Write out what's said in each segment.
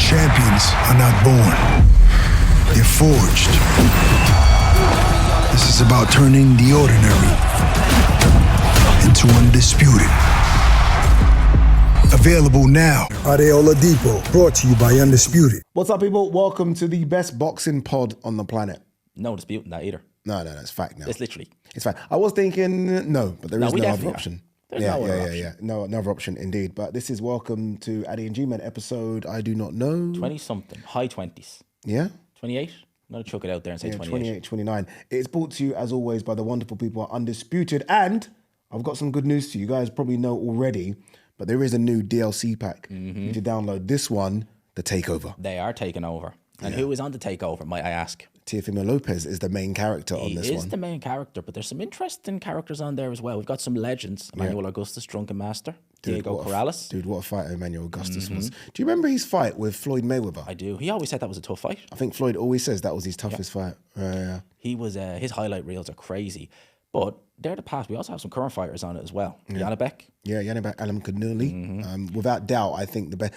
Champions are not born. They're forged. This is about turning the ordinary into undisputed. Available now. Ade Oladipo, brought to you by Undisputed. What's up, people? Welcome to the best boxing pod on the planet. No disputing that either. No, it's fact now. It's literally. It's fact. I was thinking no, but there is no other option. There's no other option. Yeah. No, another option indeed. But this is welcome to Ade Gman episode. I do not know. 20-something, high 20s. Yeah? 28? I'm going to chuck it out there and say 28. 28, 29. It's brought to you, as always, by the wonderful people at Undisputed. And I've got some good news to you. You guys probably know already, but there is a new DLC pack. You need to download this one, The Takeover. They are taking over. And who is on the takeover, might I ask? Teofimo Lopez is the main character on this one. He is the main character, but there's some interesting characters on there as well. We've got some legends. Emmanuel Augustus, Drunken Master. Diego Corrales. Dude, what a fight Emmanuel Augustus was. Do you remember his fight with Floyd Mayweather? I do. He always said that was a tough fight. I think Floyd always says that was his toughest fight. Yeah. He was, his highlight reels are crazy. But they're the past. We also have some current fighters on it as well. Janibek. Yeah, Janibek, Alan Canuli. Without doubt, I think the best.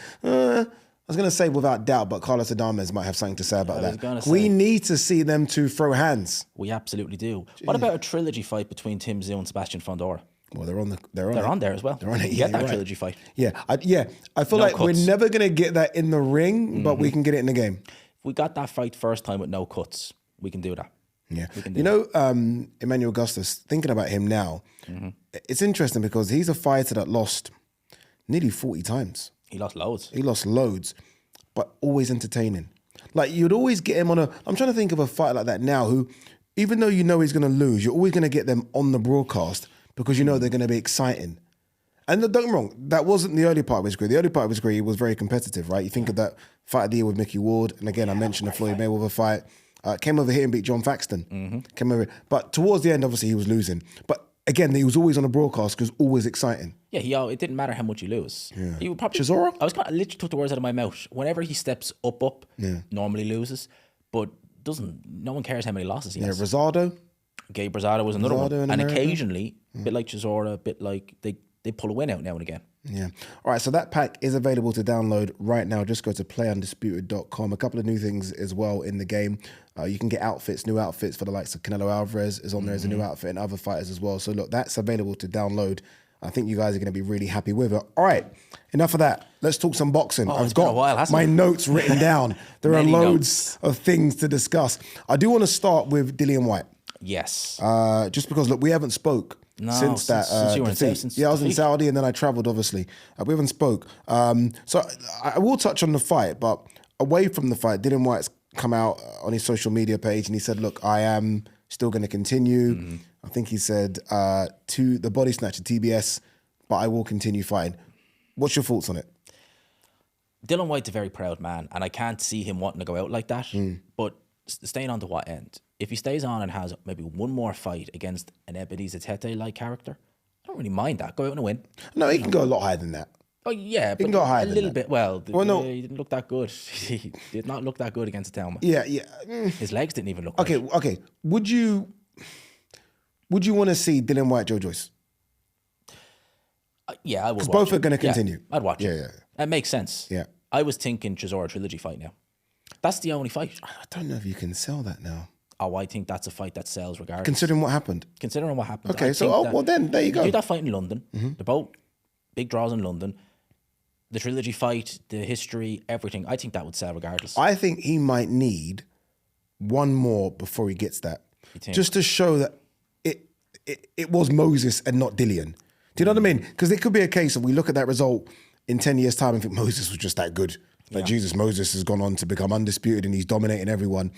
I was going to say without doubt, but Carlos Adames might have something to say about that. We need to see them two throw hands. We absolutely do. Jeez. What about a trilogy fight between Tim Tszyu and Sebastian Fondora? Well, they're on there as well. They're on it. Get that trilogy fight. Yeah, I feel like we're never going to get that in the ring, but we can get it in the game. If we got that fight first time with no cuts, we can do that. Yeah. You know, Emmanuel Augustus, thinking about him now, it's interesting because he's a fighter that lost nearly 40 times. He lost loads, but always entertaining. Like, you'd always get him on I'm trying to think of a fighter like that now who, even though you know he's going to lose, you're always going to get them on the broadcast because you know they're going to be exciting. And don't get me wrong, that wasn't the early part of his career. The early part of his career, he was very competitive, right? You think of that fight of the year with Mickey Ward, and again, I mentioned the Floyd Mayweather fight. Came over here and beat John Faxton. Came over, but towards the end, obviously, he was losing. But again, he was always on a broadcast because always exciting. Yeah, it didn't matter how much you lose. Yeah. He would probably. Chisora? I literally took the words out of my mouth. Whenever he steps up, normally loses, but no one cares how many losses he has. Yeah, Rosado. Gabe Rosado was another one. And occasionally, a bit like Chisora, a bit like they pull a win out now and again. Yeah. All right, so that pack is available to download right now. Just go to playundisputed.com. A couple of new things as well in the game. You can get new outfits for the likes of Canelo Alvarez is on there as a new outfit, and other fighters as well. So look, that's available to download. I think you guys are going to be really happy with it. All right, enough of that. Let's talk some boxing. I've got my notes written down. There are loads of things to discuss. I do want to start with Dillian Whyte. Yes. Just because, look, we haven't spoke since you were defeat. I was in Saudi and then I travelled, obviously. We haven't spoke. So I will touch on the fight, but away from the fight, Dillian Whyte's come out on his social media page and he said, look, I am still going to continue. I think he said to the body snatcher, TBS, but I will continue fighting. What's your thoughts on it? Dillian Whyte's a very proud man, and I can't see him wanting to go out like that. But staying on to what end? If he stays on and has maybe one more fight against an Ebenezer Tete-like character, I don't really mind that. Go out and win. No, he can go a lot higher than that. Oh, yeah, he can go higher a little bit. Well, no. He didn't look that good. He did not look that good against Itauma. Yeah. His legs didn't even look Okay. Would you want to see Dillian Whyte, Joe Joyce? Yeah, I would watch. Because both are going to continue. Yeah, I'd watch it. Yeah. It makes sense. Yeah. I was thinking Chisora trilogy fight now. That's the only fight. I don't know if you can sell that now. Oh, I think that's a fight that sells regardless. Considering what happened? Okay, well then, there you go. Do that fight in London. They're both big draws in London. The trilogy fight, the history, everything. I think that would sell regardless. I think he might need one more before he gets that. Just to show that it was Moses and not Dillian. Do you know what I mean? Because it could be a case of we look at that result in 10 years' time and think Moses was just that good. Like Moses has gone on to become undisputed and he's dominating everyone.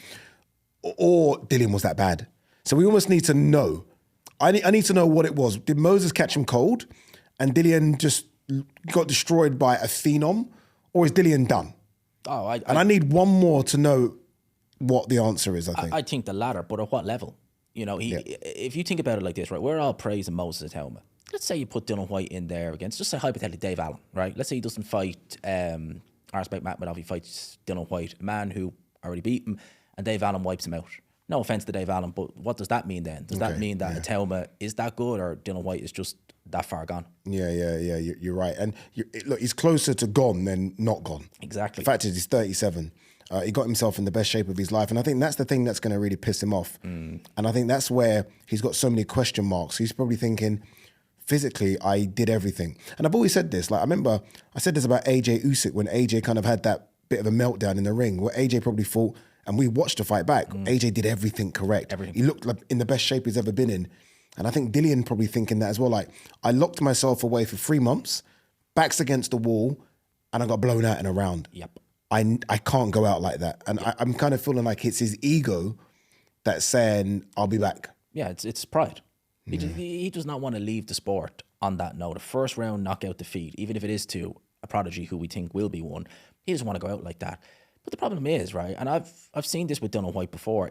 Or Dillian was that bad. So we almost need to know. I need to know what it was. Did Moses catch him cold and Dillian just got destroyed by a phenom? Or is Dillian done? I need one more to know what the answer is, I think. I think the latter, but at what level? You know, if you think about it like this, right, we're all praising Moses Itauma. Let's say you put Dillian Whyte in there against, just say hypothetically, Dave Allen, right? Let's say he doesn't fight Arsbek Makhmedov, he fights Dillian Whyte, a man who already beat him, and Dave Allen wipes him out. No offense to Dave Allen, but what does that mean then? Does that mean that Itauma is that good, or Dillian Whyte is just that far gone. Yeah. You're right. And look, he's closer to gone than not gone. Exactly. The fact is, he's 37. He got himself in the best shape of his life. And I think that's the thing that's going to really piss him off. And I think that's where he's got so many question marks. He's probably thinking, physically, I did everything. And I've always said this. Like, I remember I said this about AJ Usyk when AJ kind of had that bit of a meltdown in the ring where AJ probably thought, and we watched the fight back, AJ did everything correct. He looked like in the best shape he's ever been in. And I think Dillian probably thinking that as well. Like, I locked myself away for 3 months, backs against the wall, and I got blown out in a round. Yep. I can't go out like that. And I'm kind of feeling like it's his ego that's saying, I'll be back. Yeah, it's pride. He does not want to leave the sport on that note. A first round knockout defeat, even if it is to a prodigy who we think will be one, he doesn't want to go out like that. But the problem is, right, and I've seen this with Dillian Whyte before,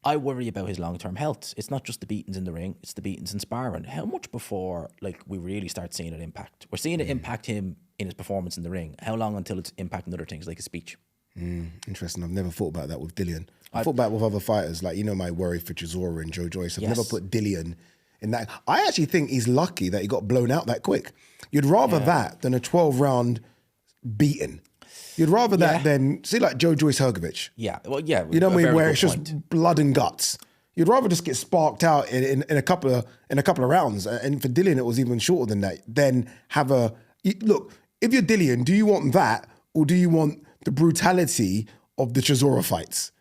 I worry about his long-term health. It's not just the beatings in the ring, it's the beatings in sparring. How much before we really start seeing it impact? We're seeing it impact him in his performance in the ring. How long until it's impacting other things like his speech? Interesting. I've never thought about that with Dillian. I thought about it with other fighters, like, my worry for Chisora and Joe Joyce. I've never put Dillian in that. I actually think he's lucky that he got blown out that quick. You'd rather that than a 12-round beating. You'd rather that than, see, like Joe Joyce Hergovich. Yeah, well, yeah. You know what I mean? Where it's just blood and guts. You'd rather just get sparked out in a couple of rounds. And for Dillian, it was even shorter than that. Then have look, if you're Dillian, do you want that or do you want the brutality of the Chisora fights?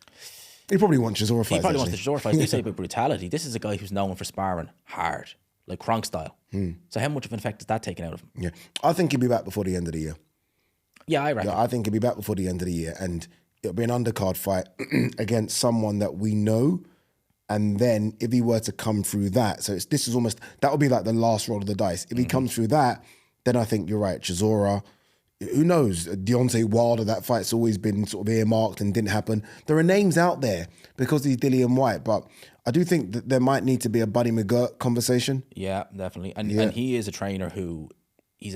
He probably wants Chisora fights. He probably wants the Chisora fights. They say about brutality. This is a guy who's known for sparring hard, like Kronk style. So how much of an effect is that taken out of him? Yeah, I think he'll be back before the end of the year. Yeah, I reckon. Yeah, I think he'll be back before the end of the year, and it'll be an undercard fight against someone that we know. And then if he were to come through that, so this is almost, that would be like the last roll of the dice. If he comes through that, then I think you're right. Chisora, who knows? Deontay Wilder, that fight's always been sort of earmarked and didn't happen. There are names out there because he's Dillian Whyte, but I do think that there might need to be a Buddy McGirt conversation. Yeah, definitely. And he is a trainer who he's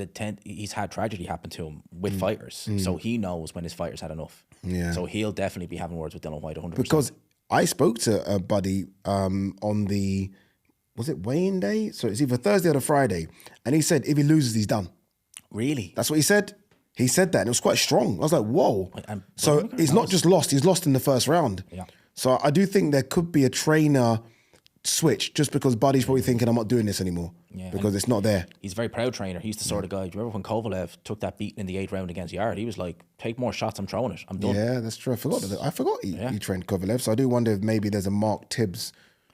had tragedy happen to him with fighters, so he knows when his fighters had enough. Yeah. So he'll definitely be having words with Dillian Whyte 100%. Because I spoke to a buddy on the, was it weigh-in day? So it's either Thursday or the Friday. And he said if he loses, he's done. Really? That's what he said. He said that and it was quite strong. I was like, whoa. So he's not just lost, he's lost in the first round. Yeah. So I do think there could be a trainer switch just because Buddy's probably thinking I'm not doing this anymore because it's not there. He's a very proud trainer. He's the sort of guy, do you remember when Kovalev took that beating in the 8th round against Yard? He was like, take more shots, I'm throwing it. I'm done. Yeah, that's true. I forgot he trained Kovalev. So I do wonder if maybe there's a Mark Tibbs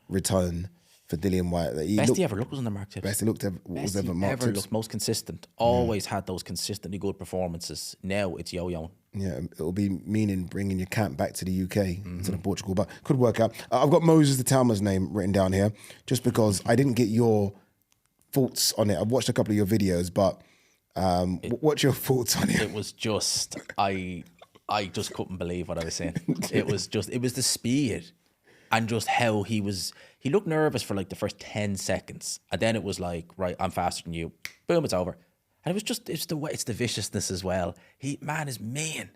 return for Dillian Whyte. Best he ever looked was under Mark Tibbs. Best he was ever Mark Tibbs. Looked most consistent. Always had those consistently good performances. Now it's yo-yoing. Yeah, it'll be meaning bringing your camp back to the UK instead of Portugal, but could work out. I've got Moses Itauma's name written down here just because I didn't get your thoughts on it. I've watched a couple of your videos, but what's your thoughts on it? It was just, I just couldn't believe what I was saying. It was the speed and just how he looked nervous for like the first 10 seconds. And then it was like, right, I'm faster than you. Boom, it's over. And it's the viciousness as well. Man is mean.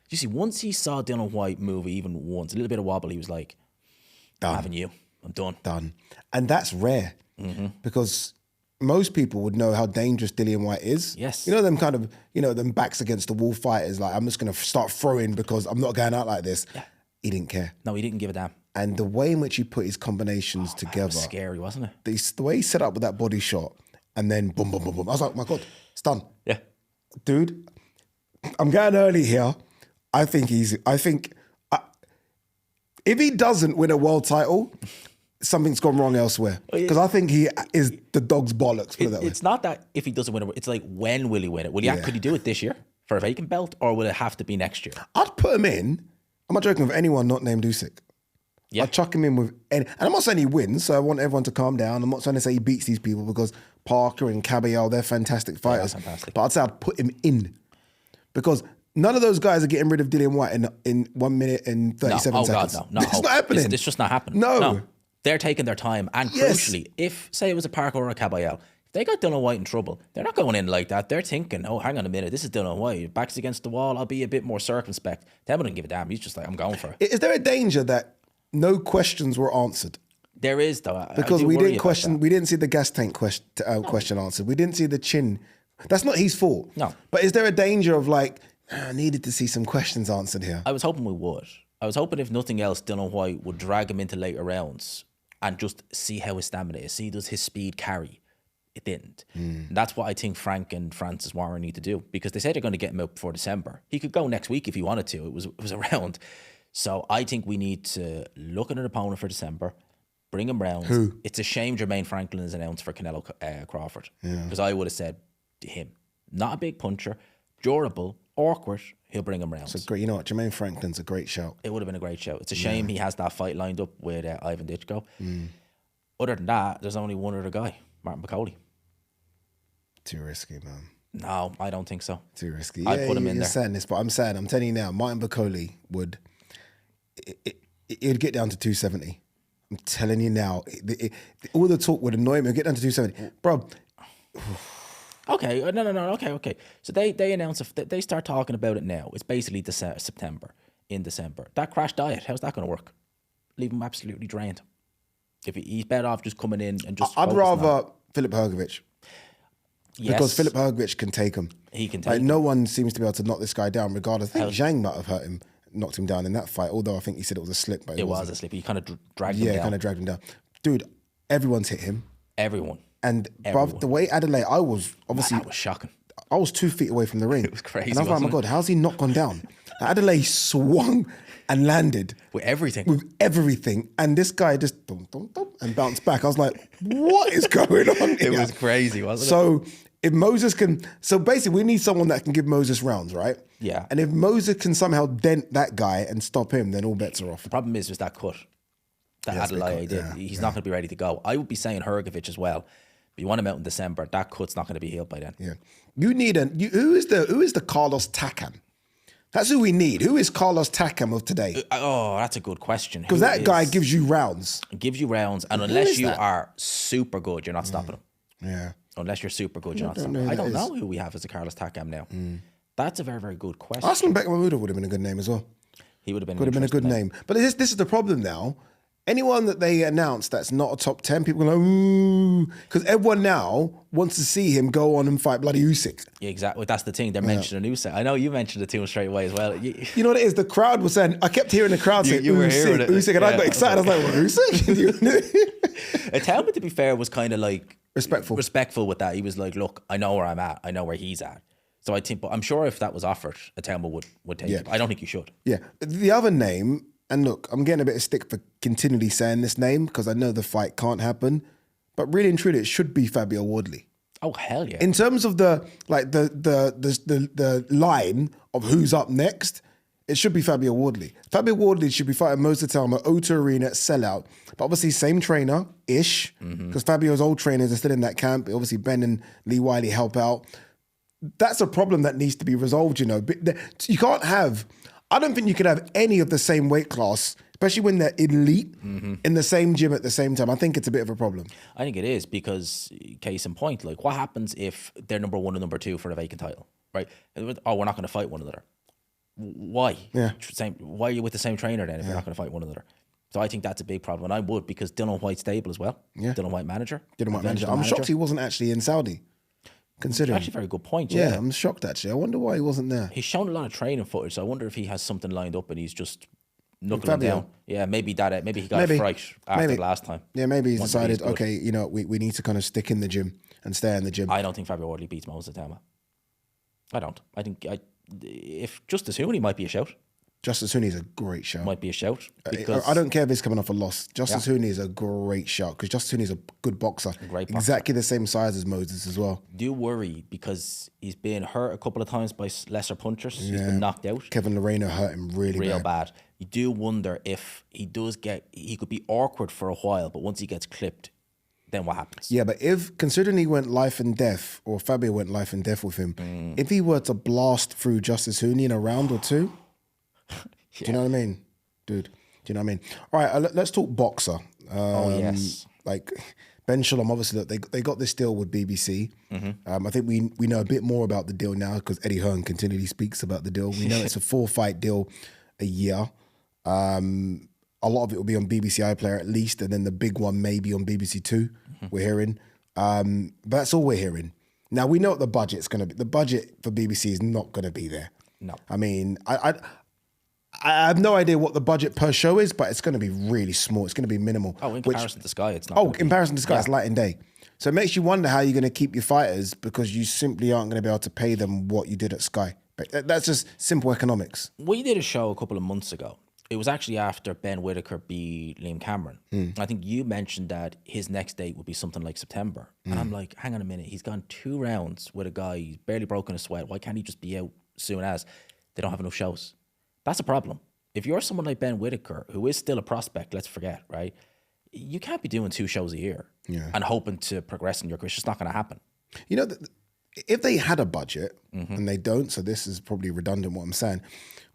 You see, once he saw Dillian Whyte move even once, a little bit of wobble, he was like, I'm having you. I'm done. Done. And that's rare because most people would know how dangerous Dillian Whyte is. Yes. You know them kind of, them backs against the wall fighters, like, I'm just going to start throwing because I'm not going out like this. Yeah. He didn't care. No, he didn't give a damn. And the way in which he put his combinations together. Man, it was scary, wasn't it? The way he set up with that body shot and then boom, boom, boom, boom. I was like, my God, it's done. Yeah. Dude, I'm going early here. I think if he doesn't win a world title, something's gone wrong elsewhere. Because I think he is the dog's bollocks, put it that way. It's not that if he doesn't win it, it's like, when will he win it? Could he do it this year for a vacant belt, or will it have to be next year? I'd put him in. I'm not joking with anyone not named Usyk. Yeah. I'd chuck him in with any, and I'm not saying he wins, so I want everyone to calm down. I'm not trying to say he beats these people because Parker and Caballero, they're fantastic fighters. Yeah, fantastic. But I'd say I'd put him in because none of those guys are getting rid of Dillian Whyte in 1 minute and 37 seconds. God, no. It's not happening. It's just not happening. No. They're taking their time. And crucially, if, say it was a Parker or a Caballero, if they got Dillian Whyte in trouble, they're not going in like that. They're thinking, oh, hang on a minute, this is Dillian Whyte. Back's against the wall, I'll be a bit more circumspect. They wouldn't give a damn. He's just like, I'm going for it. Is there a danger that no questions were answered? There is though, because we didn't question. We didn't see the gas tank question answered. We didn't see the chin. That's not his fault. No. But is there a danger of like, I needed to see some questions answered here? I was hoping we would. I was hoping if nothing else, Dillian Whyte would drag him into later rounds and just see how his stamina is. See, does his speed carry? It didn't. And that's what I think Frank and Francis Warren need to do, because they say they're going to get him out before December. He could go next week if he wanted to. It was around. So I think we need to look at an opponent for December, bring him round. Who? It's a shame Jermaine Franklin is announced for Canelo Crawford, because I would have said him. Not a big puncher, durable, awkward. He'll bring him round. So great. You know what? Jermaine Franklin's a great shout. It would have been a great show. It's a shame he has that fight lined up with Ivan Ditchko. Other than that, there's only one other guy, Martin McCauley. Too risky, man. No, I don't think so. Too risky. I'd put him in you're there. saying this, but I'm saying, I'm telling you now, Martin Bakoli would, it'd get down to 270. I'm telling you now, all the talk would annoy me. It'd get down to 270. Bro. Okay, no. Okay. So they announce, they start talking about it now. It's basically September, in December. That crash diet, how's that going to work? Leave him absolutely drained. If he's better off just coming in and just I'd rather Filip Hrgovic. Yes. Because Filip Hrgovic can take him. He can take like, him. no one seems to be able to knock this guy down, regardless. I think Zhang might have hurt him, knocked him down in that fight, although I think he said it was a slip. But it was a slip. He kind of dragged him down. Yeah, kind of dragged him down. Dude, everyone's hit him. Everyone. And bruv, the way Adelaide, I was obviously... That was shocking. I was 2 feet away from the ring. It was crazy, And I was like, oh my wasn't God, how's he not gone down? Adelaide swung and landed. With everything. With everything. And this guy just dum, dum, dum, and bounced back. I was like, what is going on here? It was crazy, wasn't it? So if Moses can... So basically, we need someone that can give Moses rounds, right? Yeah. And if Moses can somehow dent that guy and stop him, then all bets are off. The problem is that cut that Adelaide did. He's not going to be ready to go. I would be saying Hrgovic as well. But you want him out in December, that cut's not going to be healed by then. Yeah. You need who is the Carlos Takam? That's who we need. Who is Carlos Takam of today? Oh, that's a good question. Because that guy gives you rounds. Gives you rounds, and unless you are super good, you're not stopping him. Yeah. Unless you're super good, you're not stopping him. I don't know who we have as a Carlos Takam now. That's a very, very good question. Aslan Bekmambooda would have been a good name as well. He would have been. Could have been a good name. But this is the problem now. Anyone that they announce that's not a top 10, people go, ooh, because everyone now wants to see him go on and fight bloody Usyk. Yeah, exactly. That's the thing. They're mentioning Usyk. I know you mentioned it to him straight away as well. You know what it is? The crowd was saying, I kept hearing the crowd say, you were hearing Usyk, it. Usyk, and I got excited. I was like, what, Usyk? Itauma, to be fair, was kind of like respectful with that. He was like, look, I know where I'm at. I know where he's at. So I think, but I'm sure if that was offered, Itauma would take it. I don't think you should. Yeah. The other name, and look, I'm getting a bit of stick for continually saying this name because I know the fight can't happen, but really and truly, it should be Fabio Wardley. Oh hell yeah! In terms of the line of who's up next, it should be Fabio Wardley. Fabio Wardley should be fighting Moses Itauma, O2 Arena, sellout. But obviously, same trainer-ish, because Fabio's old trainers are still in that camp. Obviously, Ben and Lee Wiley help out. That's a problem that needs to be resolved, you know. You can't have... I don't think you could have any of the same weight class, especially when they're elite, in the same gym at the same time. I think it's a bit of a problem. I think it is because, case in point, like what happens if they're number 1 and number 2 for a vacant title, right? Oh, we're not going to fight one another. Why? Yeah. Why are you with the same trainer then if you're not going to fight one another? So I think that's a big problem. And I would, because Dillian Whyte's stable as well. Yeah. Dillian Whyte manager. I'm shocked he wasn't actually in Saudi. Considering. Actually, a very good point. Yeah, I'm shocked actually. I wonder why he wasn't there. He's shown a lot of training footage, so I wonder if he has something lined up and he's just knuckling him down. Yeah, maybe that. Maybe he got a fright after the last time. Yeah, maybe he's decided, okay, you know, we need to kind of stick in the gym and stay in the gym. I don't think Fabio Wardley beats Moses Itauma. I don't. I think if Justice Hooney might be a shout. Justice Hooney is a great shout. Might be a shout. Because I don't care if he's coming off a loss. Justice Hooney is a great shout because Justice Hooney is a good boxer. Great boxer. Exactly the same size as Moses as well. Do worry because he's been hurt a couple of times by lesser punchers. Yeah. He's been knocked out. Kevin Loreno hurt him real bad. You do wonder if he could be awkward for a while, but once he gets clipped, then what happens? Yeah, but considering he went life and death, or Fabio went life and death with him, if he were to blast through Justice Hooney in a round or two, do you know what I mean? Dude, do you know what I mean? All right, let's talk boxer. Yes. Like Ben Shalom, obviously, look, they got this deal with BBC. I think we know a bit more about the deal now because Eddie Hearn continually speaks about the deal. We know it's a 4-fight deal a year. a lot of it will be on BBC iPlayer at least, and then the big one maybe on BBC Two. We're hearing, but that's all we're hearing. Now we know what the budget's going to be. The budget for BBC is not going to be there. No, I mean, I have no idea what the budget per show is, but it's going to be really small. It's going to be minimal. Oh, in comparison to Sky, it's not. Oh, in comparison to Sky, it's light and day. So it makes you wonder how you're going to keep your fighters because you simply aren't going to be able to pay them what you did at Sky. That's just simple economics. We did a show a couple of months ago. It was actually after Ben Whittaker beat Liam Cameron. I think you mentioned that his next date would be something like September. And I'm like, hang on a minute. He's gone 2 rounds with a guy. He's barely broken a sweat. Why can't he just be out soon as? They don't have enough shows. That's a problem. If you're someone like Ben Whittaker, who is still a prospect, let's forget, right? You can't be doing 2 shows a year and hoping to progress in your career. It's just not going to happen. You know, if they had a budget, and they don't, so this is probably redundant what I'm saying,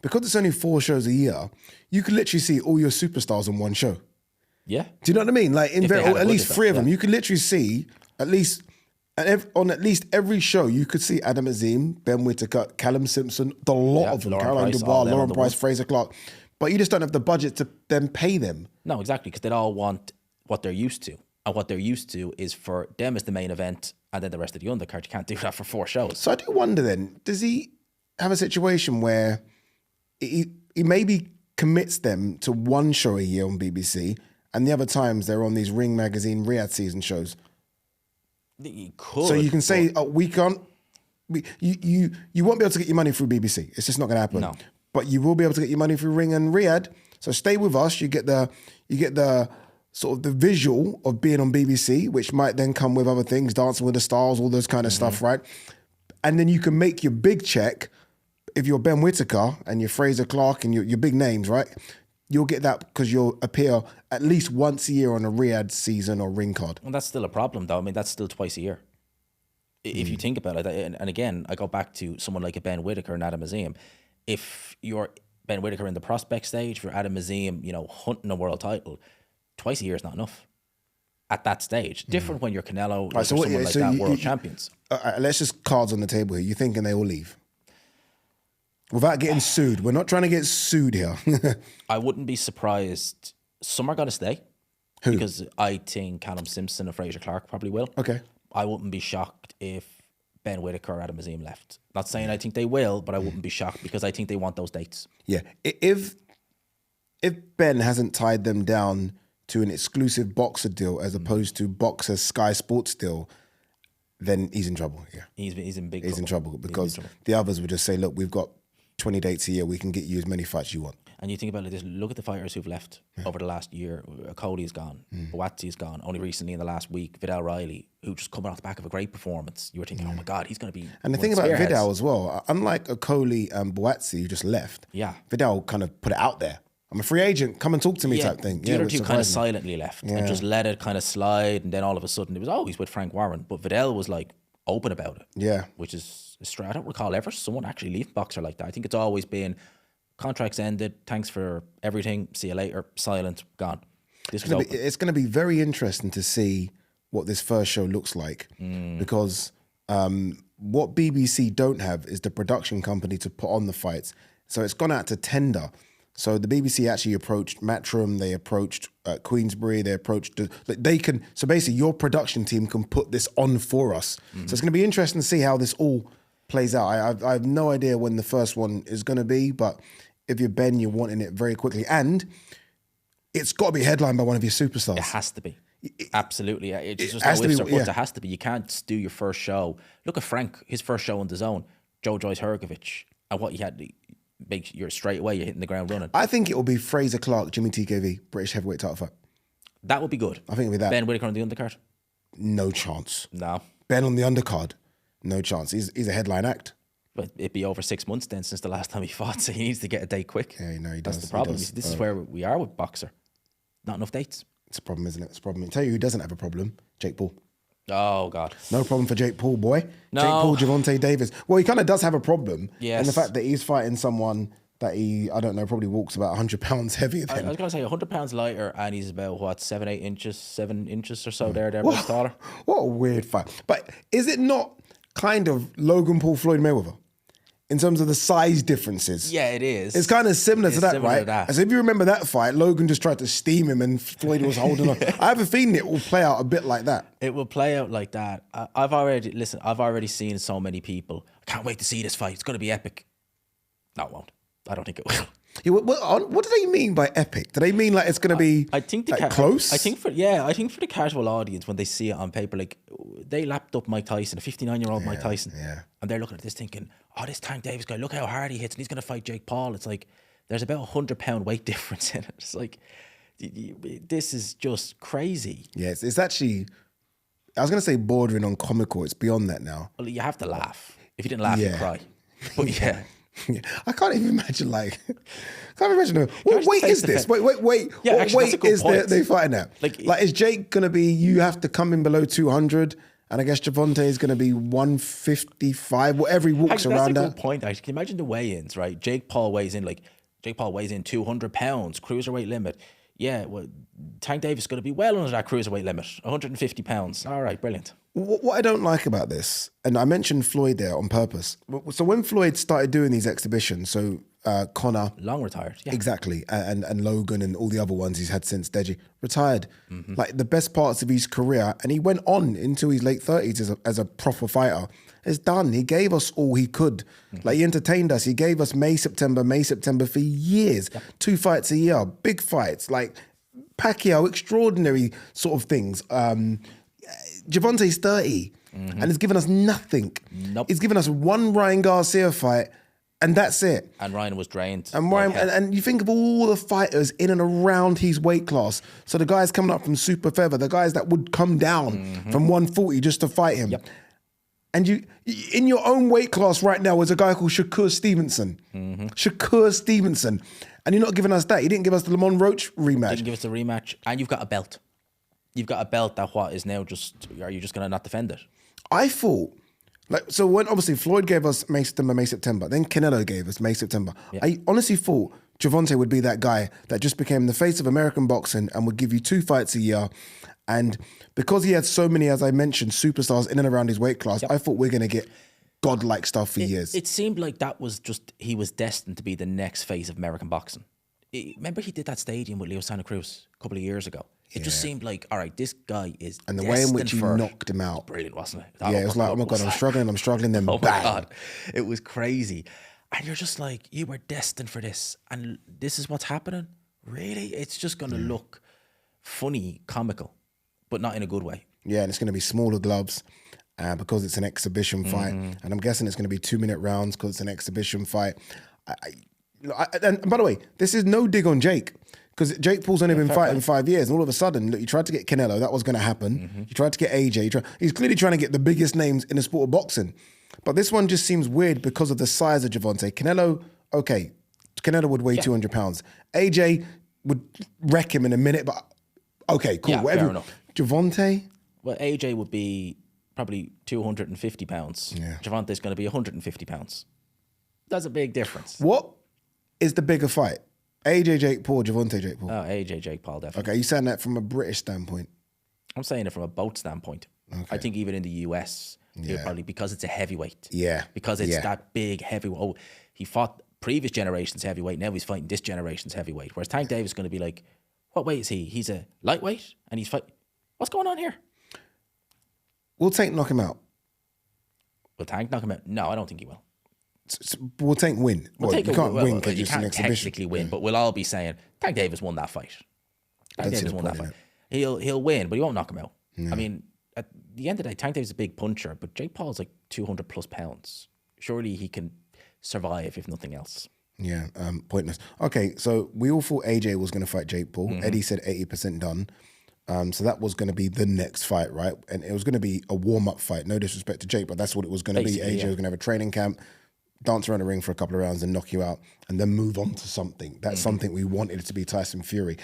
because it's only 4 shows a year, you could literally see all your superstars on one show. Yeah. Do you know what I mean? Like, at least 3 of them. You could literally see on at least every show, you could see Adam Azim, Ben Whittaker, Callum Simpson, the lot of them, Caroline Dubois, Lauren Price, Fraser Clark. But you just don't have the budget to then pay them. No, exactly, because they'd all want what they're used to. And what they're used to is for them as the main event and then the rest of the undercard. You can't do that for 4 shows. So I do wonder then, does he have a situation where he maybe commits them to 1 show a year on BBC and the other times they're on these Ring Magazine Riyadh season shows? You could. So you can say, we can't, you won't be able to get your money through BBC. It's just not going to happen. No. But you will be able to get your money through Ring and Riyadh. So stay with us. You get the sort of the visual of being on BBC, which might then come with other things, Dancing with the Stars, all those kind of stuff, right? And then you can make your big check if you're Ben Whittaker and you're Fraser Clark and your big names, right? You'll get that because you'll appear at least once a year on a Riyadh season or Ring card. Well, that's still a problem, though. I mean, that's still twice a year. If you think about it, and again, I go back to someone like a Ben Whittaker and Adam Azim. If you're Ben Whittaker in the prospect stage, for Adam Azim, hunting a world title, twice a year is not enough at that stage. Different when you're Canelo or someone like that, world champions. Let's just cards on the table here. You thinking they all leave? Without getting sued. We're not trying to get sued here. I wouldn't be surprised. Some are going to stay. Who? Because I think Callum Simpson and Fraser Clark probably will. Okay. I wouldn't be shocked if Ben Whittaker or Adam Azim left. Not saying I think they will, but I wouldn't be shocked because I think they want those dates. Yeah. If Ben hasn't tied them down to an exclusive Boxer deal as opposed to Boxer Sky Sports deal, then he's in trouble. Yeah. He's in big trouble. He's in trouble because the others would just say, look, we've got 20 dates a year. We can get you as many fights you want. And you think about it, this, look at the fighters who've left over the last year. Cody's gone. Buatsi's gone. Only recently in the last week, Vidal Riley, who just coming off the back of a great performance. You were thinking, oh my God, he's going to be. And the thing about Vidal as well, unlike Okoli and Buatsi who just left, Vidal kind of put it out there. I'm a free agent, come and talk to me type thing. The other two kind of silently left and just let it kind of slide. And then all of a sudden, it was always with Frank Warren. But Vidal was like open about it. Yeah. Which is strange. I don't recall ever someone actually leave Boxer like that. I think it's always been contracts ended, thanks for everything, see you later, silent, gone. It's going to be very interesting to see what this first show looks like because what BBC don't have is the production company to put on the fights. So it's gone out to tender. So the BBC actually approached Matchroom, they approached Queensbury, they approached... So basically your production team can put this on for us. So it's going to be interesting to see how this all plays out. I have no idea when the first one is going to be, but if you're Ben, you're wanting it very quickly. And it's got to be headlined by one of your superstars. It has to be. Absolutely. It's just how ifs or buts. It has to be. You can't do your first show. Look at Frank, his first show on DAZN, Joe Joyce Hergovich, and what you had to make, you're straight away, you're hitting the ground running. I think it will be Fraser Clark, Jimmy TKV, British heavyweight title fight. That would be good. I think it'll be that. Ben Whittaker on the undercard? No chance. No. Ben on the undercard? No chance. He's a headline act. But it'd be over 6 months then since the last time he fought, so he needs to get a date quick. Yeah, no, he does. That's the problem. This is where we are with Boxer. Not enough dates. It's a problem, isn't it? It's a problem. I'll tell you who doesn't have a problem. Jake Paul. Oh, God. No problem for Jake Paul, boy. No. Jake Paul, Gervonta Davis. Well, he kind of does have a problem. Yes. And the fact that he's fighting someone that he, I don't know, probably walks about 100 pounds heavier than. I was going to say 100 pounds lighter, and he's about, 7 inches or so thereabouts taller. What a weird fight. But is it not kind of Logan Paul, Floyd Mayweather? in terms of the size differences. Yeah, it is. It's kind of similar to that, similar right? to that. As if you remember that fight, Logan just tried to steam him and Floyd was holding on. I have a feeling it will play out a bit like that. It will play out like that. I've already seen so many people. I can't wait to see this fight. It's going to be epic. No, it won't. I don't think it will. Yeah, what do they mean by epic? Do they mean like it's going to be I think close? I think for the casual audience, when they see it on paper, like they lapped up Mike Tyson, a 59-year-old Mike Tyson, and they're looking at this thinking, oh, this Tank Davis guy, look how hard he hits, and he's going to fight Jake Paul. It's like there's about 100-pound weight difference in it. It's like this is just crazy. Yeah, it's actually, I was going to say bordering on comical. It's beyond that now. Well, you have to laugh. If you didn't laugh, you'd cry. But yeah. Yeah. I can't even imagine what weight is this? Wait. Yeah, what actually, weight is they fighting at? Like is Jake gonna be? You have to come in below 200, and I guess Gervonta is gonna be 155. Whatever he walks around that's a at. good point. Actually, can you imagine the weigh-ins, right? Jake Paul weighs in 200 pounds, cruiserweight limit. Yeah, well, Tank Davis is going to be well under that cruiserweight limit, 150 pounds. All right, brilliant. What I don't like about this, and I mentioned Floyd there on purpose. So when Floyd started doing these exhibitions, so Conor, long retired, yeah, exactly, and Logan and all the other ones he's had since Deji retired, like the best parts of his career, and he went on into his late 30s as a proper fighter. It's done. He gave us all he could. Like he entertained us. He gave us May, September for years. Yep. 2 fights a year, big fights, like Pacquiao, extraordinary sort of things. Gervonta's 30 and has given us nothing. Nope. He's given us one Ryan Garcia fight and that's it. And Ryan was drained. And Ryan, and you think of all the fighters in and around his weight class. So the guys coming up from super feather, the guys that would come down from 140 just to fight him. Yep. And you, in your own weight class right now, is a guy called Shakur Stevenson. Shakur Stevenson. And you're not giving us that. You didn't give us the Lamont Roach rematch. Didn't give us the rematch. And you've got a belt. You've got a belt that what is now just, are you just going to not defend it? I thought, so when obviously Floyd gave us May, September, then Canelo gave us May, September. Yeah. I honestly thought Gervonta would be that guy that just became the face of American boxing and would give you 2 fights a year. And because he had so many, as I mentioned, superstars in and around his weight class, I thought we're going to get godlike stuff for years. It seemed like that was just, he was destined to be the next face of American boxing. Remember he did that stadium with Leo Santa Cruz a couple of years ago? It just seemed like, all right, this guy is and the way in which he knocked him out. Brilliant, wasn't it? It was like, oh my God, I'm struggling, then oh bang. My God. It was crazy. And you're just like, you were destined for this. And this is what's happening? Really? It's just going to look funny, comical, but not in a good way. Yeah, and it's going to be smaller gloves because it's an exhibition fight. And I'm guessing it's going to be 2-minute rounds because it's an exhibition fight. And by the way, this is no dig on Jake. Because Jake Paul's only been fighting 5 years, and all of a sudden, look, you tried to get Canelo, that was going to happen. You tried to get AJ. He's clearly trying to get the biggest names in the sport of boxing. But this one just seems weird because of the size of Gervonta. Canelo, okay, Canelo would weigh 200 pounds. AJ would wreck him in a minute, but okay, cool. Yeah, whatever. fair enough. Gervonta? Well, AJ would be probably 250 pounds. Yeah. Gervonta's going to be 150 pounds. That's a big difference. What is the bigger fight? AJ Jake Paul, Gervonta Jake Paul. Oh, AJ Jake Paul, definitely. Okay, you saying that from a British standpoint? I'm saying it from a boat standpoint. Okay. I think even in the US, probably because it's a heavyweight. Yeah. Because it's that big heavyweight. Oh, he fought previous generation's heavyweight. Now he's fighting this generation's heavyweight. Whereas Tank Davis is going to be like, what weight is he? He's a lightweight and he's fighting. What's going on here? Will Tank knock him out? Will Tank knock him out? No, I don't think he will. Will Tank win? You can't win because you it's an can't exhibition. technically win, but we'll all be saying Tank Davis won that fight. Tank Davis won that fight. He'll win, but he won't knock him out. Yeah. I mean, at the end of the day, Tank Davis is a big puncher, but Jake Paul's like 200 plus pounds. Surely he can survive if nothing else. Yeah, pointless. Okay, so we all thought AJ was going to fight Jake Paul. Eddie said 80% done. So that was going to be the next fight, right? And it was going to be a warm-up fight. No disrespect to Jake, but that's what it was going to be. AJ was going to have a training camp, dance around the ring for a couple of rounds and knock you out and then move on to something. That's something we wanted it to be Tyson Fury.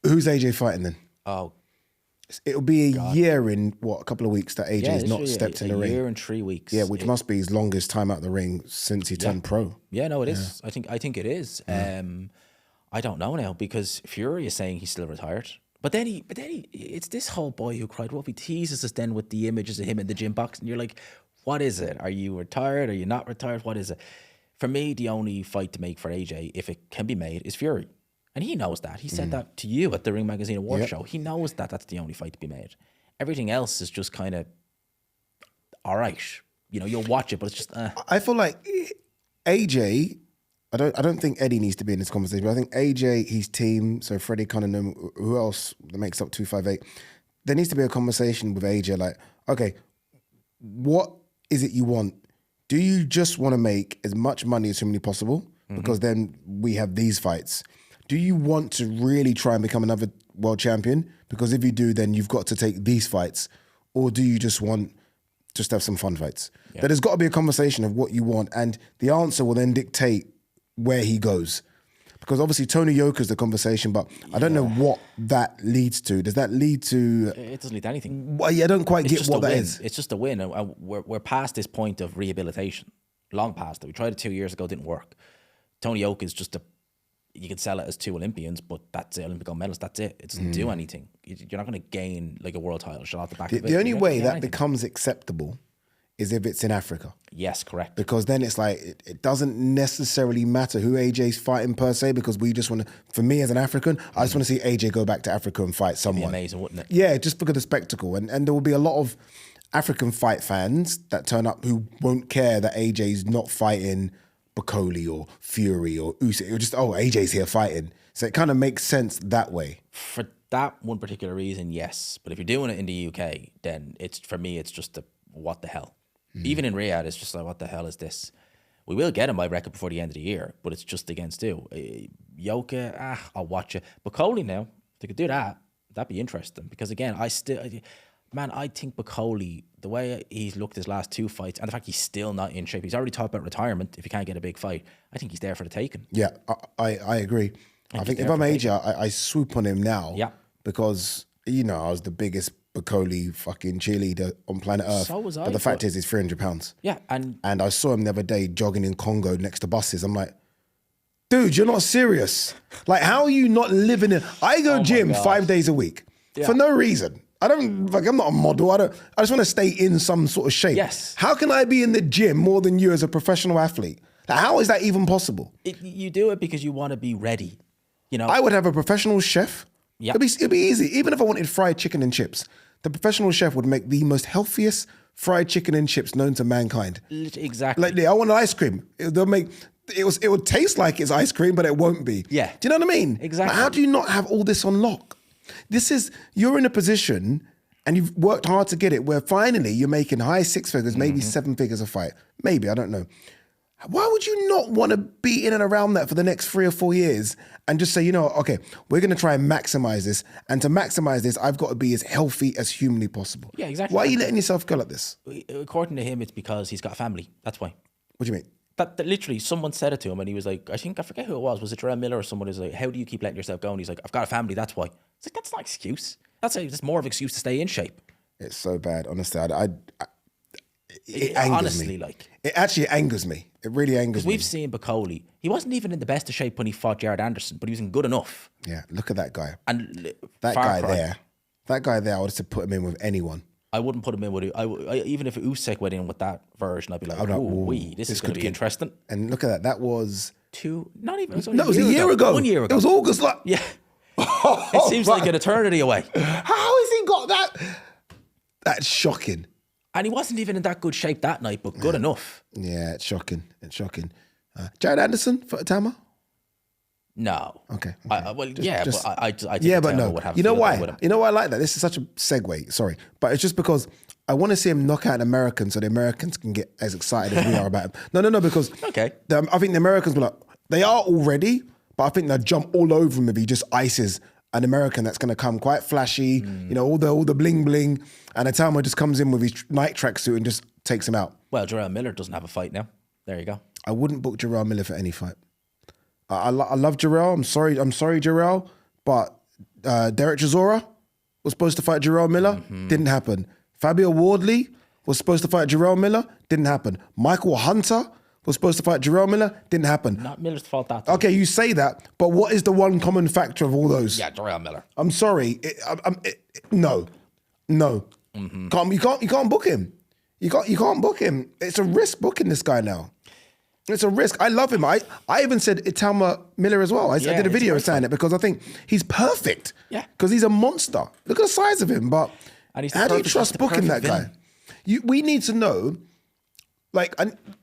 Who's AJ fighting then? Oh, it'll be a year in, a couple of weeks that AJ has not stepped in the ring. A year and 3 weeks. Yeah, which must be his longest time out of the ring since he turned pro. Yeah, no, it is. I think it is. I don't know now because Fury is saying he's still retired. But then he, it's this whole boy who cried wolf. He teases us then with the images of him in the gym box, and you're like, what is it? Are you retired? Are you not retired? What is it? For me, the only fight to make for AJ, if it can be made, is Fury. And he knows that. He said that to you at the Ring Magazine Award show. He knows that that's the only fight to be made. Everything else is just kind of all right. You'll watch it, but it's just. I feel like AJ. I don't think Eddie needs to be in this conversation, but I think AJ, his team, so Freddie Cunningham, who else that makes up 258, there needs to be a conversation with AJ like, okay, what is it you want? Do you just want to make as much money as humanly possible? Because then we have these fights. Do you want to really try and become another world champion? Because if you do, then you've got to take these fights. Or do you just want to have some fun fights? Yeah. There's got to be a conversation of what you want, and the answer will then dictate where he goes. Because obviously Tony Yoka's the conversation, but I don't know what that leads to. Does that lead to... It doesn't lead to anything. Well, I don't quite get what that is. It's just a win. And we're past this point of rehabilitation. Long past it. We tried it 2 years ago, didn't work. Tony Yoka is just you can sell it as 2 Olympians, but that's it, Olympic gold medalist, that's it. It doesn't do anything. You're not going to gain like a world title shot off the back of it. The only way that becomes acceptable is if it's in Africa. Yes, correct. Because then it's like, it doesn't necessarily matter who AJ's fighting per se, because we just want to, for me as an African, I just want to see AJ go back to Africa and fight someone. That'd be amazing, wouldn't it? Yeah, just because of the spectacle. And there will be a lot of African fight fans that turn up who won't care that AJ's not fighting Bacoli or Fury or Usyk. It'll just, AJ's here fighting. So it kind of makes sense that way. For that one particular reason, yes. But if you're doing it in the UK, then for me, it's just what the hell. Even in Riyadh, it's just like, what the hell is this? We will get him, I reckon, before the end of the year, but it's just against who? Yoka, I'll watch it. Bacoli now, if they could do that, that'd be interesting. Because again, I think Bacoli, the way he's looked his last 2 fights, and the fact he's still not in shape, he's already talked about retirement if he can't get a big fight. I think he's there for the taking. Yeah, I agree. I think if I'm AJ, I swoop on him now. Yeah. Because, I was the biggest Bacoli fucking cheerleader on planet Earth. So was I. But the fact is, he's 300 pounds. Yeah. And I saw him the other day jogging in Congo next to buses. I'm like, dude, you're not serious. Like, how are you not living in... I go gym 5 days a week for no reason. I'm not a model. I just want to stay in some sort of shape. Yes. How can I be in the gym more than you as a professional athlete? Like, how is that even possible? You do it because you want to be ready. I would have a professional chef. Yeah. It'd be easy. Even if I wanted fried chicken and chips, the professional chef would make the most healthiest fried chicken and chips known to mankind. Exactly. Like, I want an ice cream. It would taste like it's ice cream, but it won't be. Yeah. Do you know what I mean? Exactly. Like, how do you not have all this on lock? You're in a position and you've worked hard to get it where finally you're making high 6 figures, maybe 7 figures a fight. Maybe, I don't know. Why would you not want to be in and around that for the next 3 or 4 years and just say, okay, we're going to try and maximize this. And to maximize this, I've got to be as healthy as humanly possible. Yeah, exactly. Why are you letting yourself go like this? According to him, it's because he's got a family. That's why. What do you mean? That literally, someone said it to him and he was like, I forget who it was. Was it Jarrell Miller or someone who's like, how do you keep letting yourself go? And he's like, I've got a family, that's why. It's like, that's not an excuse. That's more of an excuse to stay in shape. It's so bad. Honestly, it angers me. It actually angers me. It really angers me. We've seen Bacoli. He wasn't even in the best of shape when he fought Jared Anderson, but he was in good enough. Yeah, look at that guy. And that guy there, I would have put him in with anyone. I wouldn't put him in with even if Usyk went in with that version, I'd be like, this is going to be interesting. And look at that. That was not even. It was a year ago. 1 year ago. It was August. Yeah. It seems like an eternity away. How has he got that? That's shocking. And he wasn't even in that good shape that night, but good enough. Yeah, it's shocking. Jared Anderson for Itauma? No. Okay. But I think no. Would have you know why? You know why I like that? This is such a segue. Sorry, but it's just because I want to see him knock out an American, so the Americans can get as excited as we are about him. No, because okay. I think the Americans will they are already, but I think they'll jump all over him if he just ices an American that's going to come quite flashy, all the bling bling, and Itauma just comes in with his night tracksuit and just takes him out. Well, Jarrell Miller doesn't have a fight now. There you go. I wouldn't book Jarrell Miller for any fight. I love Jarrell. I'm sorry, Jarrell, but Derek Chisora was supposed to fight Jarrell Miller. Didn't happen. Fabio Wardley was supposed to fight Jarrell Miller. Didn't happen. Michael Hunter was supposed to fight Jarrell Miller. Didn't happen. Not Miller's fault that time. Okay, you say that, but what is the one common factor of all those? Yeah, Jarrell Miller. I'm sorry. No. You can't book him. You can't book him. It's a risk booking this guy now. It's a risk. I love him. I even said Itauma Miller as well. I did a video saying it because I think he's perfect. Yeah. Because he's a monster. Look at the size of him. But And he's how do you trust booking that guy? We need to know, like,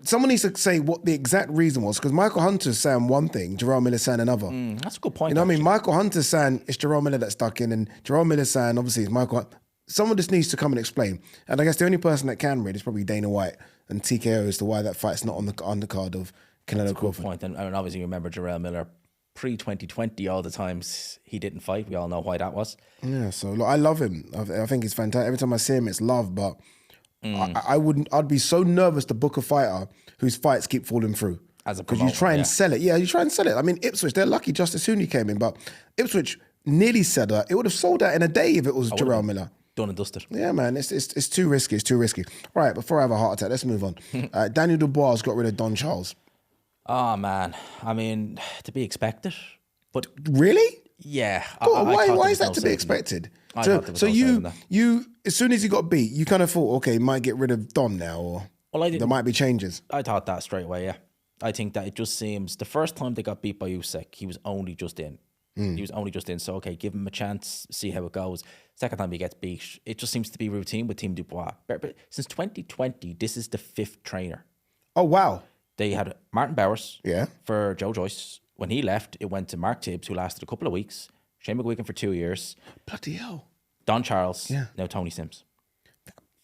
someone needs to say what the exact reason was, because Michael Hunter's saying one thing, Jerome Miller's saying another. That's a good point. You know what I mean? Michael Hunter's saying it's Jerome Miller that's stuck in, and Jerome Miller's saying obviously it's Michael Hunter. Someone just needs to come and explain. And I guess the only person that can read is probably Dana White and TKO as to why that fight's not on the undercard of Canelo Crawford. Point. And obviously, remember Jarrell Miller pre-2020, all the times he didn't fight. We all know why that was. Yeah, so look, I love him. I think he's fantastic. Every time I see him, it's love. But I'd be so nervous to book a fighter whose fights keep falling through. As a because promoter, you try and sell it. Yeah, you try and sell it. I mean, Ipswich, they're lucky Justice Hooney came in, but Ipswich nearly said that. It would have sold out in a day if it was Jarrell Miller. Done and dusted. Yeah, man, it's too risky. It's too risky. Right, before I have a heart attack, let's move on. Daniel Dubois got rid of Don Charles. Oh man, I mean, to be expected, but really, yeah. Why is that to be expected? So you, as soon as he got beat, you kind of thought, okay, might get rid of Don now, or there might be changes. I thought that straight away. Yeah, I think that it just seems the first time they got beat by Usyk, he was only just in. He was only just in, so okay, give him a chance, see how it goes. Second time he gets beat, it just seems to be routine with Team Dubois. But since 2020, this is the 5th trainer. Oh wow! They had Martin Bowers for Joe Joyce. When he left, it went to Mark Tibbs, who lasted a couple of weeks. Shane McGuigan for 2 years. Bloody hell! Don Charles. Now Tony Sims.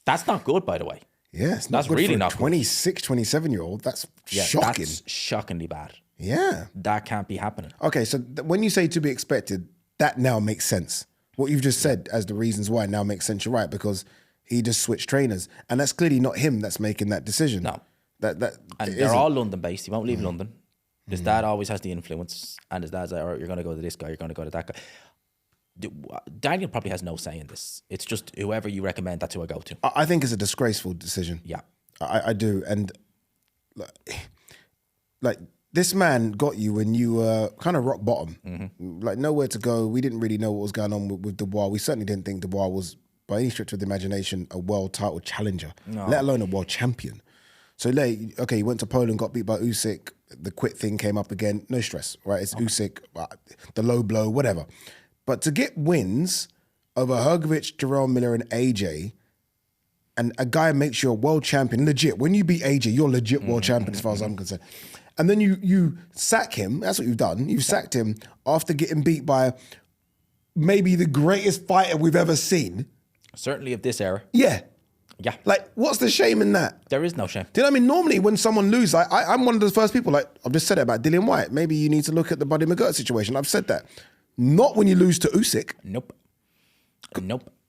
That's not good, by the way. Yeah, that's really for not 26, 27-year-old. That's shocking. That's shockingly bad. Yeah. That can't be happening. Okay, so when you say to be expected, that now makes sense. What you've just said as the reasons why now makes sense. You're right, because he just switched trainers. And that's clearly not him that's making that decision. No. And they're all London-based. He won't leave London. His dad always has the influence. And his dad's like, all right, you're going to go to this guy, you're going to go to that guy. Daniel probably has no say in this. It's just whoever you recommend, that's who I go to. I think it's a disgraceful decision. Yeah. I do. And like this man got you when you were kind of rock bottom, like nowhere to go. We didn't really know what was going on with Dubois. We certainly didn't think Dubois was, by any stretch of the imagination, a world title challenger, let alone a world champion. So, okay, he went to Poland, got beat by Usyk. The quit thing came up again. No stress, right? It's Usyk, the low blow, whatever. But to get wins over Hrgovic, Jerome Miller, and AJ, and a guy makes you a world champion, legit. When you beat AJ, you're legit world champion as far as I'm concerned. And then you sack him. That's what you've done. You've sacked him after getting beat by maybe the greatest fighter we've ever seen. Certainly of this era. Yeah. Yeah. Like, what's the shame in that? There is no shame. Do you know what I mean? Normally, when someone loses, I'm one of the first people, like, I've just said it about Dillian Whyte. Maybe you need to look at the Buddy McGirt situation. I've said that. Not when you lose to Usyk. Nope.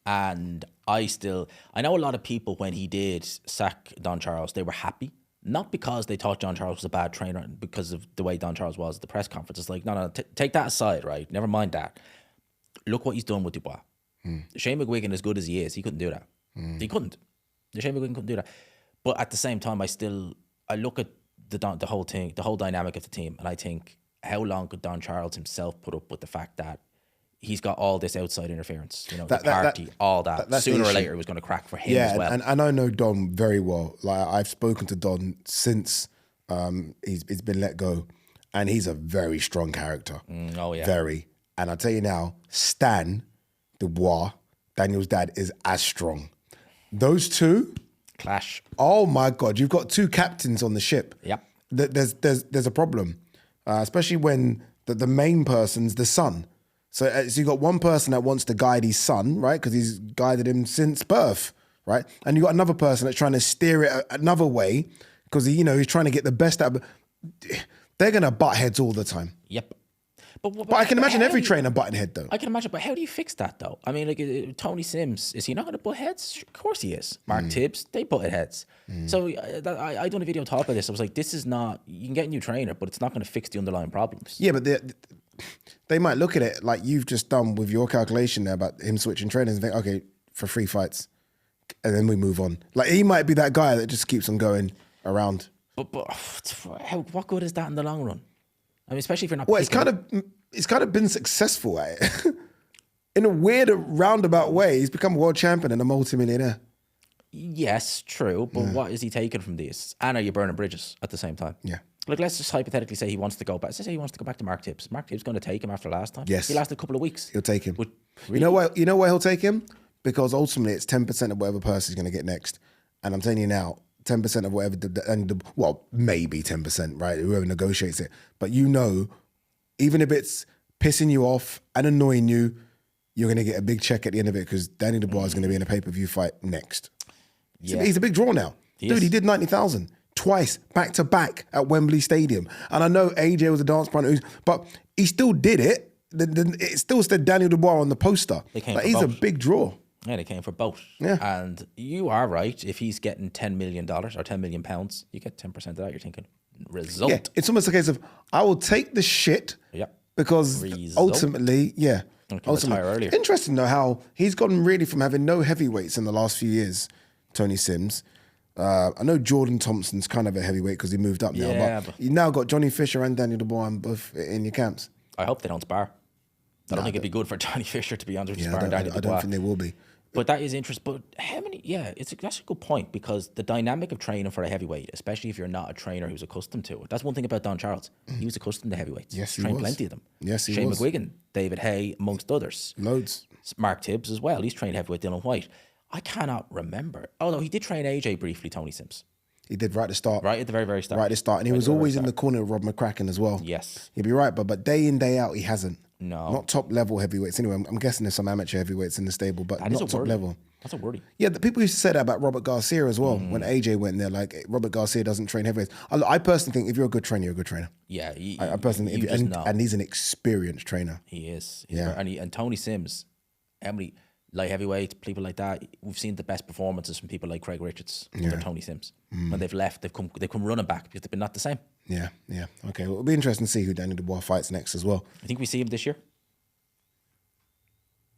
And I know a lot of people, when he did sack Don Charles, they were happy. Not because they thought Don Charles was a bad trainer, because of the way Don Charles was at the press conference. It's like, no, take that aside, right? Never mind that. Look what he's done with Dubois. Shane McGuigan, as good as he is, he couldn't do that. He couldn't. Shane McGuigan couldn't do that. But at the same time, I look at the whole thing, the whole dynamic of the team, and I think, how long could Don Charles himself put up with the fact that he's got all this outside interference, the party, all that. Sooner or later it was going to crack for him as well. And I know Don very well. Like, I've spoken to Don since he's been let go, and he's a very strong character. Very. And I'll tell you now, Stan Dubois, Daniel's dad, is as strong. Those two clash. Oh my God, you've got two captains on the ship. Yep. There's a problem, especially when the main person's the son. So you got one person that wants to guide his son, right? Because he's guided him since birth, right? And you got another person that's trying to steer it another way because he's trying to get the best out of it. They're gonna butt heads all the time. Yep. But I can imagine every trainer butting head though. I can imagine, but how do you fix that though? I mean, like Tony Sims, is he not going to butt heads? Of course he is. Mark Tibbs, they butted heads. So I done a video talk about this. I was like, this is not, you can get a new trainer, but it's not going to fix the underlying problems. Yeah, but they might look at it like you've just done with your calculation there about him switching trainers and think, okay, for 3 fights, and then we move on. Like he might be that guy that just keeps on going around. But what good is that in the long run? I mean, especially if you're not. Well, it's kind of been successful at it. In a weird roundabout way, he's become a world champion and a multimillionaire. Yes, true. But what is he taking from these? And are you burning bridges at the same time? Yeah. Like, let's just hypothetically say he wants to go back. Let's say he wants to go back to Mark Tibbs. Mark Tibbs going to take him after last time. Yes. He lasted a couple of weeks. He'll take him. But You know why? You know why he'll take him? Because ultimately it's 10% of whatever purse he's going to get next. And I'm telling you now, 10% of whatever, well, maybe 10%, right? Whoever negotiates it. But you know, even if it's pissing you off and annoying you, you're going to get a big check at the end of it because Danny Dubois is going to be in a pay-per-view fight next. Yeah. He's a big draw now. Dude, he did 90,000 twice, back to back at Wembley Stadium. And I know AJ was a dance partner, but he still did it. It still said Daniel Dubois on the poster. Like, he's a big draw. Yeah, they came for both. Yeah. And you are right. If he's getting $10 million or £10 million, you get 10% of that. You're thinking, result. Yeah, it's almost a case of, I will take the shit because ultimately, retire earlier. Interesting though how he's gotten really from having no heavyweights in the last few years, Tony Sims. I know Jordan Thompson's kind of a heavyweight because he moved up now, but you now got Johnny Fisher and Daniel Dubois both in your camps. I hope they don't spar. I don't think it'd be good for Johnny Fisher, to be honest, with sparring Daniel Dubois. I don't think they will be. But that is interesting. But how many? Yeah, that's a good point because the dynamic of training for a heavyweight, especially if you're not a trainer who's accustomed to it. That's one thing about Don Charles. He was accustomed to heavyweights. Yes, he trained was. plenty of them. Yes, he Shane was. McGuigan, David Hay, amongst others. Loads. Mark Tibbs as well. He's trained heavyweight Dillian Whyte. I cannot remember. Oh no, he did train AJ briefly. Tony Sims. He did right at the start. Right at the very, very start. Right at the start. And he was always in the corner of Rob McCracken as well. Yes. He'd be right, but day in, day out, he hasn't. No. Not top level heavyweights. Anyway, I'm guessing there's some amateur heavyweights in the stable, but not top level. That's a worry. Yeah, the people used to say that about Robert Garcia as well. When AJ went there, like, Robert Garcia doesn't train heavyweights. I personally think if you're a good trainer, you're a good trainer. Yeah. I personally think, and he's an experienced trainer. He is. Yeah. And Tony Sims, Emily, light heavyweight, people like that. We've seen the best performances from people like Craig Richards under Tony Sims. When they've left, they've come running back because they've been not the same. Yeah. Okay, well, it'll be interesting to see who Daniel Dubois fights next as well. I think we see him this year.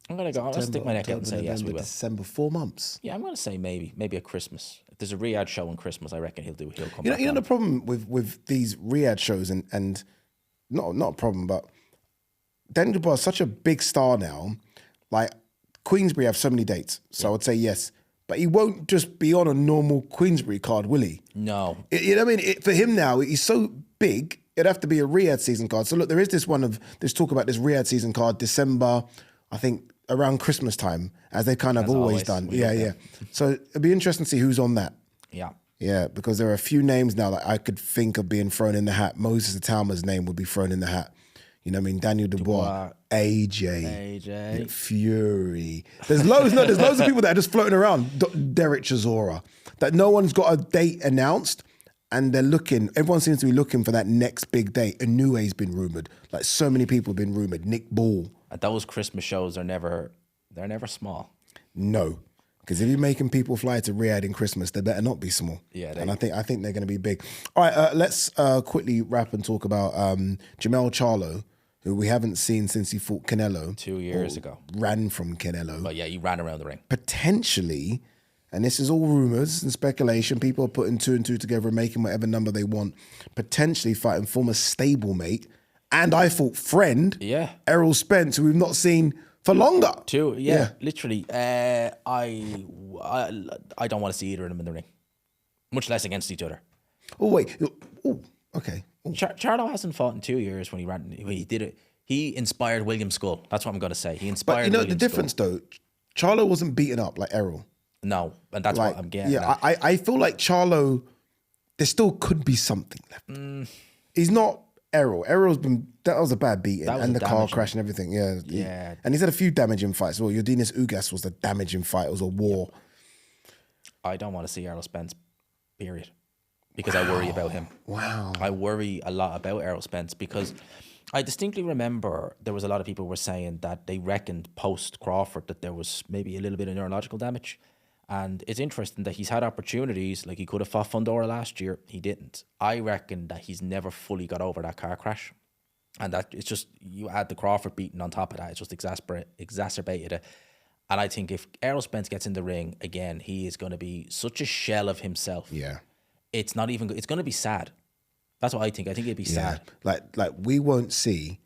I'm going to go. I'll stick my neck out and say yes, we will. December, 4 months. Yeah, I'm going to say maybe at Christmas. If there's a Riyadh show on Christmas, I reckon he'll come You back. know the problem with these Riyadh shows and not a problem, but Daniel Dubois is such a big star now. Like, Queensbury have so many dates, so I would say yes. But he won't just be on a normal Queensbury card, will he? No. You know what I mean? For him now, he's so big, it'd have to be a Riyadh season card. So look, there is this talk about this Riyadh season card, December, I think around Christmas time, as they kind of always done. Yeah. So it'd be interesting to see who's on that. Yeah. Yeah, because there are a few names now that I could think of being thrown in the hat. Moses Itauma's name would be thrown in the hat. You know what I mean? Daniel Dubois, AJ, Fury. There's loads of people that are just floating around. Derek Chisora. That no one's got a date announced and they're looking. Everyone seems to be looking for that next big date. Inue's been rumoured. Like, so many people have been rumoured. Nick Ball. And those Christmas shows are never small. No. Because if you're making people fly to Riyadh in Christmas, they better not be small. Yeah, and I think they're going to be big. All right, let's quickly wrap and talk about Jamel Charlo, who we haven't seen since he fought Canelo 2 years ago. Ran from Canelo. But yeah, he ran around the ring. Potentially, and this is all rumours and speculation, people are putting two and two together and making whatever number they want, potentially fighting former stablemate and I thought friend, Errol Spence, who we've not seen for longer. Literally. I don't want to see either of them in the ring, much less against each other. Oh wait, okay. Charlo hasn't fought in 2 years. When he did it, he inspired William Skull. That's what I'm going to say. He inspired. But you know William the difference though, Charlo wasn't beaten up like Errol. No, and that's what I'm getting. Yeah, I feel like Charlo, there still could be something left. He's not Errol. That was a bad beating, and the car crash and everything. Yeah. And he's had a few damaging fights. Well, Yordenis Ugas was the damaging fight. It was a war. I don't want to see Errol Spence, period, because I worry about him. Wow. I worry a lot about Errol Spence because I distinctly remember there was a lot of people were saying that they reckoned post Crawford that there was maybe a little bit of neurological damage. And it's interesting that he's had opportunities, like he could have fought Fundora last year. He didn't. I reckon that he's never fully got over that car crash. And that it's just, you add the Crawford beating on top of that, it's just exacerbated it. And I think if Errol Spence gets in the ring again, he is going to be such a shell of himself. Yeah. It's not even, it's going to be sad. That's what I think. I think it'd be sad. Like we won't see,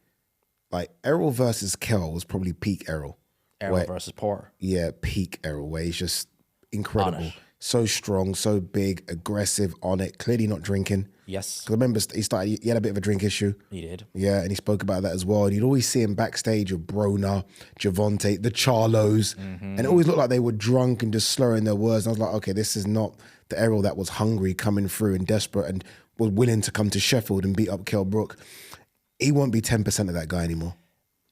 like Errol versus Kell was probably peak Errol. Errol versus Porter. Yeah, peak Errol, where he's just incredible. So strong, so big, aggressive on it, clearly not drinking. Yes. Because I remember he had a bit of a drink issue. He did. Yeah, and he spoke about that as well. And you'd always see him backstage with Broner, Gervonta, the Charlos, and it always looked like they were drunk and just slurring their words. And I was like, okay, this is not the Errol that was hungry coming through and desperate and was willing to come to Sheffield and beat up Kell Brook. He won't be 10% of that guy anymore.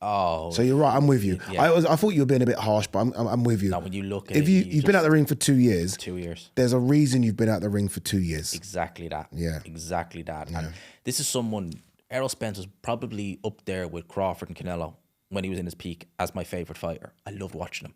Oh, so you're right. I'm with you. Yeah. I thought you were being a bit harsh, but I'm with you. Now, when you look at if you've been out the ring for 2 years, 2 years, there's a reason you've been out the ring for 2 years. Exactly that. Yeah, exactly that. And this is someone. Errol Spence was probably up there with Crawford and Canelo when he was in his peak as my favorite fighter. I loved watching him.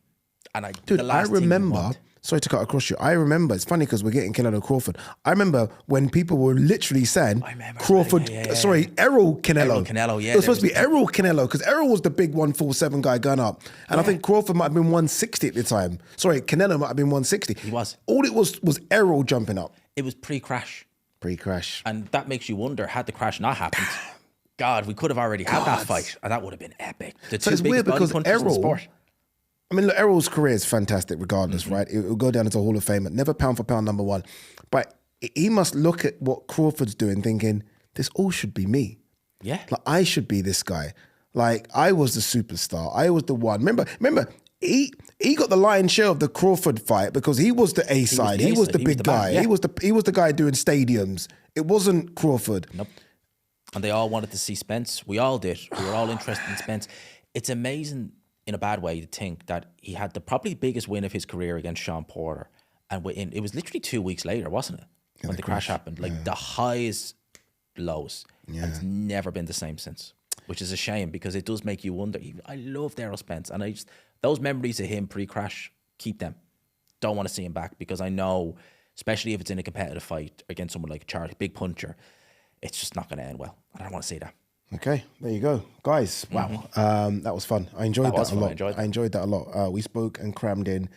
And I remember. Sorry to cut across you. I remember. It's funny because we're getting Canelo Crawford. I remember when people were literally saying Crawford. Sorry, Errol Canelo. Errol Canelo. Yeah, it was supposed to be Errol Canelo because Errol was the big 147 guy going up, and I think Crawford might have been 160 at the time. Sorry, Canelo might have been 160. He was. All it was Errol jumping up. It was pre-crash. Pre-crash. And that makes you wonder: had the crash not happened, God, we could have already had that fight, and that would have been epic. So it's weird because Errol. I mean, look, Errol's career is fantastic regardless, right? It will go down into Hall of Fame, never pound for pound number one. But he must look at what Crawford's doing thinking, this all should be me. Yeah. Like, I should be this guy. Like, I was the superstar. I was the one. Remember, he got the lion's share of the Crawford fight because he was the A side. He was the big guy. Yeah. He was the guy doing stadiums. It wasn't Crawford. Nope. And they all wanted to see Spence. We all did. We were all interested in Spence. It's amazing in a bad way to think that he had the probably biggest win of his career against Sean Porter. And it was literally 2 weeks later, wasn't it? When the crash happened. Like the highs, lows. Yeah. And it's never been the same since. Which is a shame because it does make you wonder. I loved Errol Spence. And those memories of him pre-crash, keep them. Don't want to see him back because I know, especially if it's in a competitive fight against someone like Charlie, big puncher, it's just not going to end well. I don't want to see that. Okay, there you go. Guys, wow. That was fun. I enjoyed that a lot. I enjoyed that a lot. We spoke and crammed in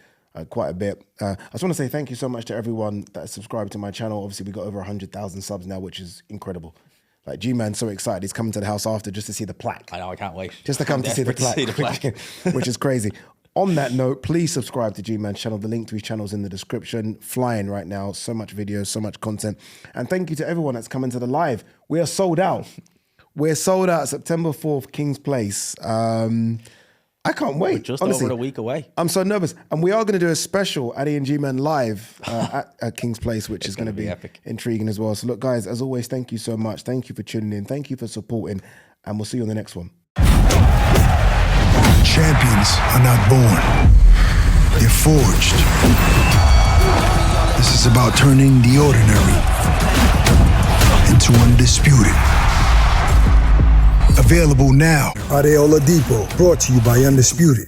quite a bit. I just want to say thank you so much to everyone that subscribed to my channel. Obviously, we got over 100,000 subs now, which is incredible. Like, G-Man's so excited. He's coming to the house after just to see the plaque. I know, I can't wait. Just to come to see the plaque. Which is crazy. On that note, please subscribe to G-Man's channel. The link to his channel is in the description. Flying right now. So much videos, so much content. And thank you to everyone that's coming to the live. We are sold out. We're sold out September 4th, King's Place. I can't wait. We're just honestly, over a week away. I'm so nervous. And we are going to do a special Ade and G-Man live at King's Place, which is going to be epic. Intriguing as well. So look, guys, as always, thank you so much. Thank you for tuning in. Thank you for supporting. And we'll see you on the next one. Champions are not born. They're forged. This is about turning the ordinary into undisputed. Available now. Adeola Depot, brought to you by Undisputed.